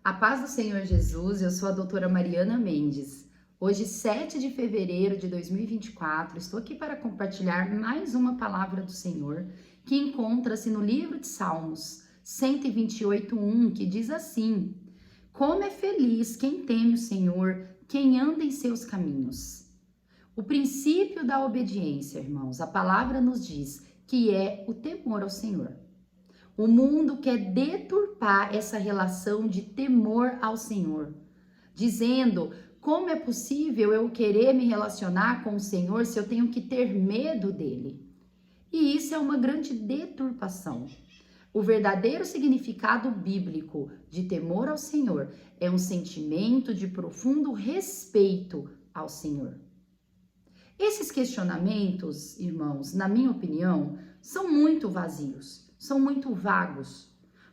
A paz do Senhor Jesus, eu sou a doutora Mariana Mendes. Hoje, 7 de fevereiro de 2024, estou aqui para compartilhar mais uma palavra do Senhor que encontra-se no livro de Salmos 128:1, que diz assim: Como é feliz quem teme o Senhor, quem anda em seus caminhos. O princípio da obediência, irmãos, a palavra nos diz que é o temor ao Senhor. O mundo quer deturpar essa relação de temor ao Senhor, dizendo: como é possível eu querer me relacionar com o Senhor se eu tenho que ter medo dele? E isso é uma grande deturpação. O verdadeiro significado bíblico de temor ao Senhor é um sentimento de profundo respeito ao Senhor. Esses questionamentos, irmãos, na minha opinião, são muito vazios. São muito vagos,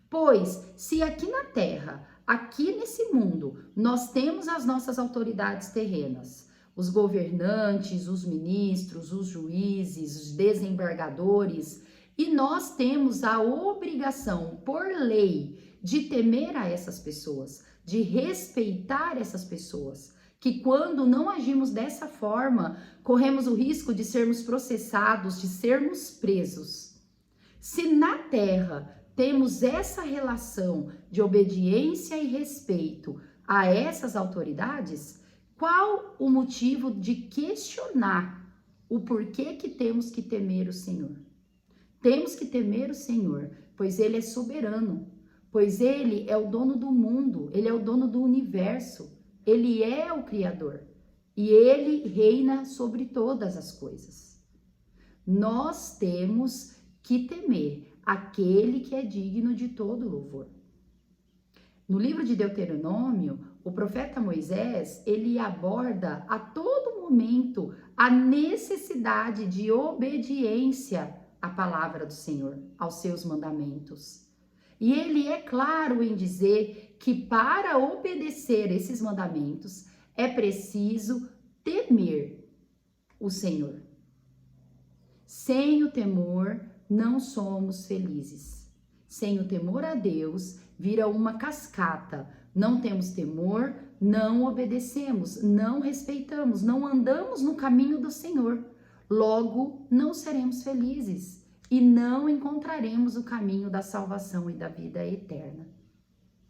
pois se aqui na terra, aqui nesse mundo, nós temos as nossas autoridades terrenas, os governantes, os ministros, os juízes, os desembargadores, e nós temos a obrigação, por lei, de temer a essas pessoas, de respeitar essas pessoas, que quando não agimos dessa forma, corremos o risco de sermos processados, de sermos presos. Se na terra temos essa relação de obediência e respeito a essas autoridades, qual o motivo de questionar o porquê que temos que temer o Senhor? Temos que temer o Senhor, pois Ele é soberano, pois Ele é o dono do mundo, Ele é o dono do universo, Ele é o Criador e Ele reina sobre todas as coisas. Nós temos que temer aquele que é digno de todo louvor. No livro de Deuteronômio, o profeta Moisés, ele aborda a todo momento a necessidade de obediência à palavra do Senhor, aos seus mandamentos. E ele é claro em dizer que para obedecer esses mandamentos é preciso temer o Senhor. Sem o temor, não somos felizes. Sem o temor a Deus, vira uma cascata. Não temos temor, não obedecemos, não respeitamos, não andamos no caminho do Senhor. Logo, não seremos felizes e não encontraremos o caminho da salvação e da vida eterna.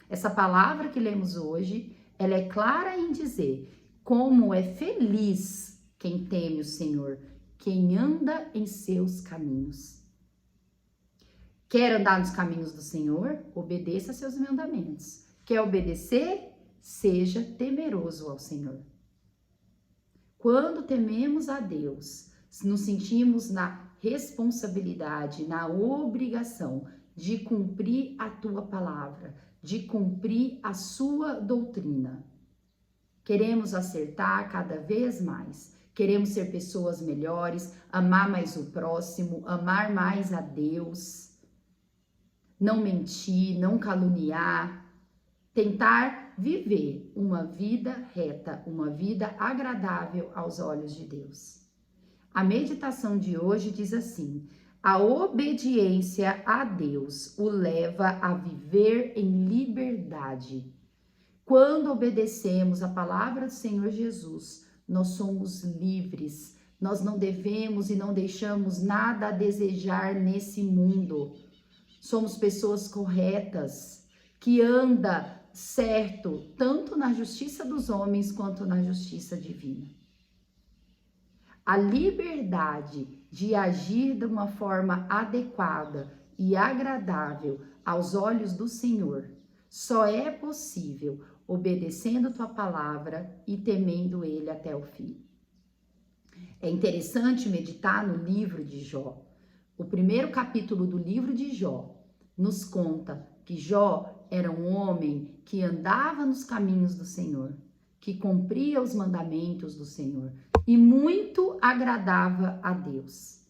Essa palavra que lemos hoje, ela é clara em dizer como é feliz quem teme o Senhor, quem anda em seus caminhos. Quer andar nos caminhos do Senhor? Obedeça a seus mandamentos. Quer obedecer? Seja temeroso ao Senhor. Quando tememos a Deus, nos sentimos na responsabilidade, na obrigação de cumprir a tua palavra, de cumprir a sua doutrina. Queremos acertar cada vez mais. Queremos ser pessoas melhores, amar mais o próximo, amar mais a Deus. Não mentir, não caluniar, tentar viver uma vida reta, uma vida agradável aos olhos de Deus. A meditação de hoje diz assim: a obediência a Deus o leva a viver em liberdade. Quando obedecemos a palavra do Senhor Jesus, nós somos livres. Nós não devemos e não deixamos nada a desejar nesse mundo. Somos pessoas corretas, que andam certo, tanto na justiça dos homens quanto na justiça divina. A liberdade de agir de uma forma adequada e agradável aos olhos do Senhor só é possível obedecendo tua palavra e temendo Ele até o fim. É interessante meditar no livro de Jó. O primeiro capítulo do livro de Jó nos conta que Jó era um homem que andava nos caminhos do Senhor, que cumpria os mandamentos do Senhor e muito agradava a Deus.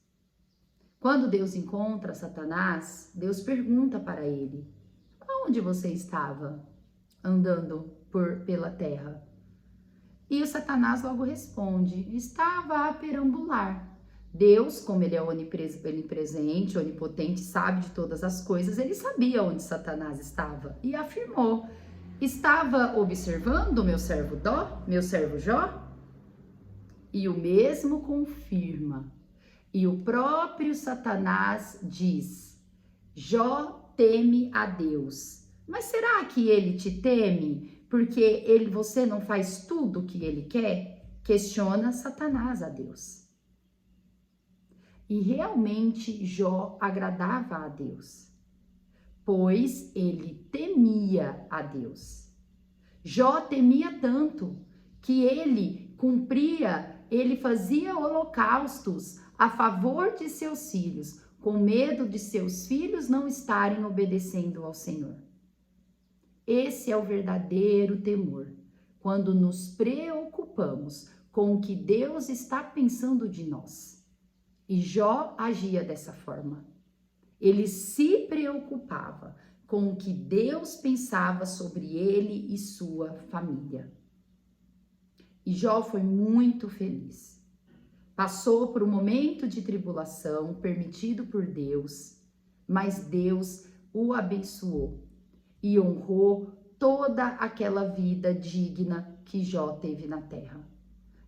Quando Deus encontra Satanás, Deus pergunta para ele: aonde você estava andando pela terra? E o Satanás logo responde: estava a perambular. Deus, como ele é onipresente, onipotente, sabe de todas as coisas, ele sabia onde Satanás estava e afirmou: estava observando o meu servo Jó? E o mesmo confirma. E o próprio Satanás diz: Jó teme a Deus. Mas será que ele te teme porque você não faz tudo o que ele quer? Questiona Satanás a Deus. E realmente Jó agradava a Deus, pois ele temia a Deus. Jó temia tanto que ele fazia holocaustos a favor de seus filhos, com medo de seus filhos não estarem obedecendo ao Senhor. Esse é o verdadeiro temor, quando nos preocupamos com o que Deus está pensando de nós. E Jó agia dessa forma. Ele se preocupava com o que Deus pensava sobre ele e sua família. E Jó foi muito feliz. Passou por um momento de tribulação permitido por Deus, mas Deus o abençoou e honrou toda aquela vida digna que Jó teve na terra.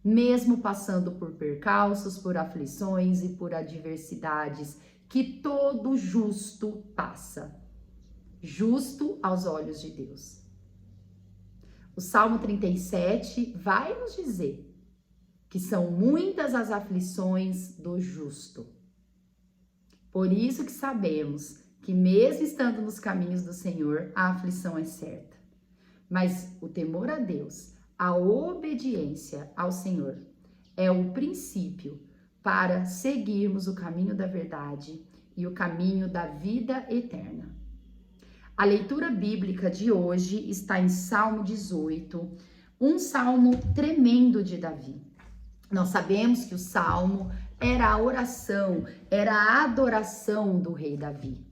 Mesmo passando por percalços, por aflições e por adversidades que todo justo passa. Justo aos olhos de Deus. O Salmo 37 vai nos dizer que são muitas as aflições do justo. Por isso que sabemos que mesmo estando nos caminhos do Senhor, a aflição é certa. Mas o temor a Deus, a obediência ao Senhor, é o princípio para seguirmos o caminho da verdade e o caminho da vida eterna. A leitura bíblica de hoje está em Salmo 18, um salmo tremendo de Davi. Nós sabemos que o salmo era a oração, era a adoração do rei Davi.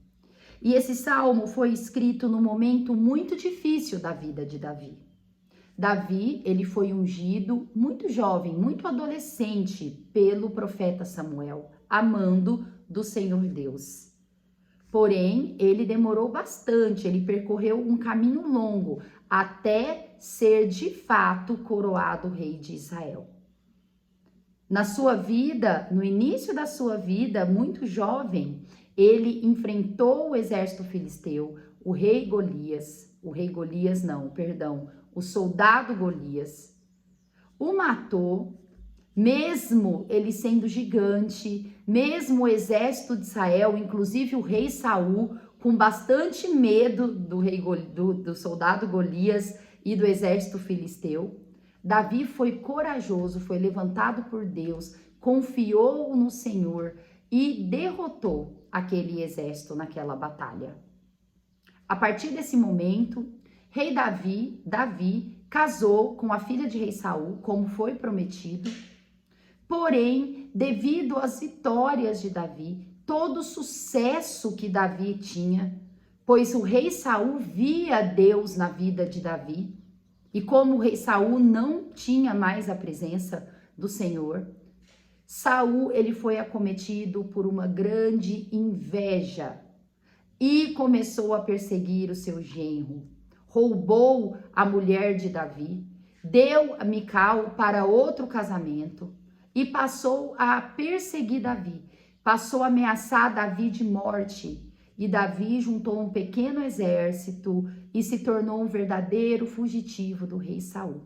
E esse salmo foi escrito num momento muito difícil da vida de Davi. Davi, ele foi ungido muito jovem, muito adolescente pelo profeta Samuel, amando do Senhor Deus. Porém, ele demorou bastante, ele percorreu um caminho longo até ser de fato coroado rei de Israel. Na sua vida, no início da sua vida, muito jovem, ele enfrentou o exército filisteu, o soldado Golias, o matou, mesmo ele sendo gigante, mesmo o exército de Israel, inclusive o rei Saul, com bastante medo do soldado Golias e do exército filisteu. Davi foi corajoso, foi levantado por Deus, confiou no Senhor e derrotou aquele exército naquela batalha. A partir desse momento, rei Davi casou com a filha de rei Saul, como foi prometido. Porém, devido às vitórias de Davi, todo o sucesso que Davi tinha, pois o rei Saul via Deus na vida de Davi, e como o rei Saul não tinha mais a presença do Senhor, Saul ele foi acometido por uma grande inveja e começou a perseguir o seu genro. Roubou a mulher de Davi, deu a Mical para outro casamento e passou a perseguir Davi, passou a ameaçar Davi de morte. E Davi juntou um pequeno exército e se tornou um verdadeiro fugitivo do rei Saul.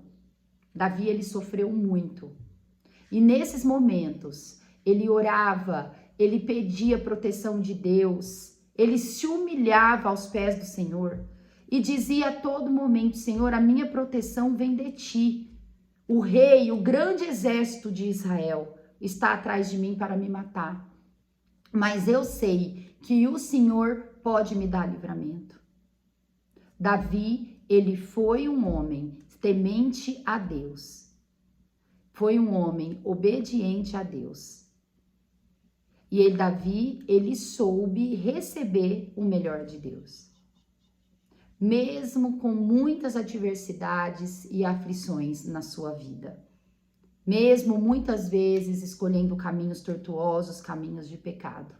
Davi, ele sofreu muito. E nesses momentos, ele orava, ele pedia proteção de Deus, ele se humilhava aos pés do Senhor e dizia a todo momento: Senhor, a minha proteção vem de ti. O rei, o grande exército de Israel está atrás de mim para me matar. Mas eu sei que o Senhor pode me dar livramento. Davi, ele foi um homem temente a Deus. Foi um homem obediente a Deus. E Davi, ele soube receber o melhor de Deus. Mesmo com muitas adversidades e aflições na sua vida. Mesmo muitas vezes escolhendo caminhos tortuosos, caminhos de pecado.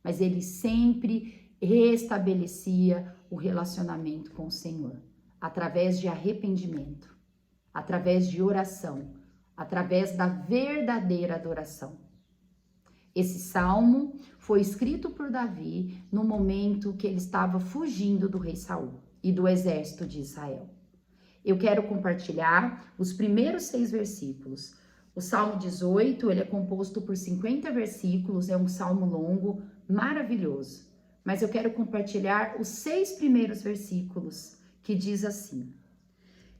Mas ele sempre restabelecia o relacionamento com o Senhor. através de arrependimento, através de oração, através da verdadeira adoração. Esse salmo foi escrito por Davi no momento que ele estava fugindo do rei Saul e do exército de Israel. Eu quero compartilhar os primeiros 6 versículos. O Salmo 18, ele é composto por 50 versículos, é um salmo longo, maravilhoso. Mas eu quero compartilhar os 6 primeiros versículos, que diz assim: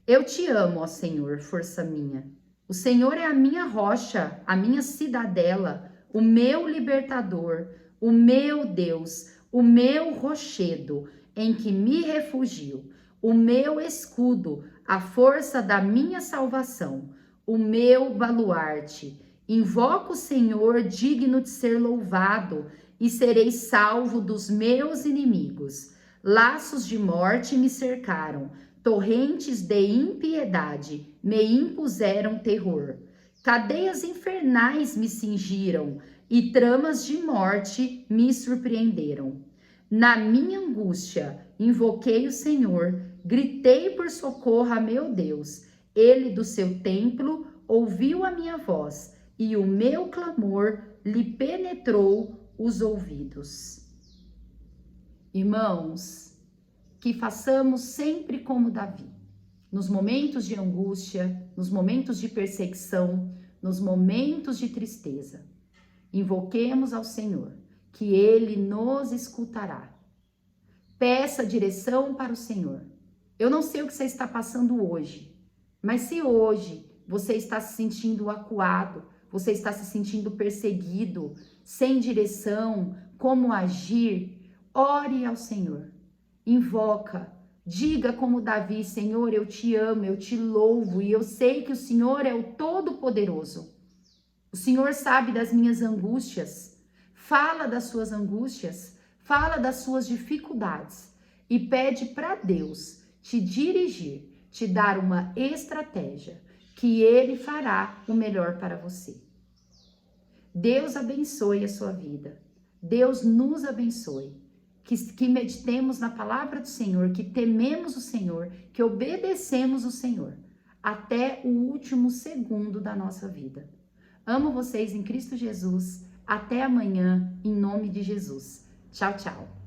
Eu te amo, ó Senhor, força minha. O Senhor é a minha rocha, a minha cidadela, o meu libertador, o meu Deus, o meu rochedo, em que me refugio, o meu escudo, a força da minha salvação, o meu baluarte. Invoco o Senhor digno de ser louvado e serei salvo dos meus inimigos. Laços de morte me cercaram, torrentes de impiedade me impuseram terror. Cadeias infernais me cingiram e tramas de morte me surpreenderam. Na minha angústia, invoquei o Senhor, gritei por socorro a meu Deus. Ele do seu templo ouviu a minha voz e o meu clamor lhe penetrou os ouvidos. Irmãos, que façamos sempre como Davi, nos momentos de angústia, nos momentos de perseguição, nos momentos de tristeza. Invoquemos ao Senhor, que Ele nos escutará. Peça direção para o Senhor. Eu não sei o que você está passando hoje, mas se hoje você está se sentindo acuado, você está se sentindo perseguido, sem direção, como agir, ore ao Senhor. Invoca, diga como Davi: Senhor, eu te amo, eu te louvo e eu sei que o Senhor é o Todo-Poderoso. O Senhor sabe das minhas angústias. Fala das suas angústias, fala das suas dificuldades e pede para Deus te dirigir, te dar uma estratégia, que Ele fará o melhor para você. Deus abençoe a sua vida. Deus nos abençoe. Que meditemos na palavra do Senhor, que tememos o Senhor, que obedecemos o Senhor até o último segundo da nossa vida. Amo vocês em Cristo Jesus. Até amanhã, em nome de Jesus. Tchau, tchau.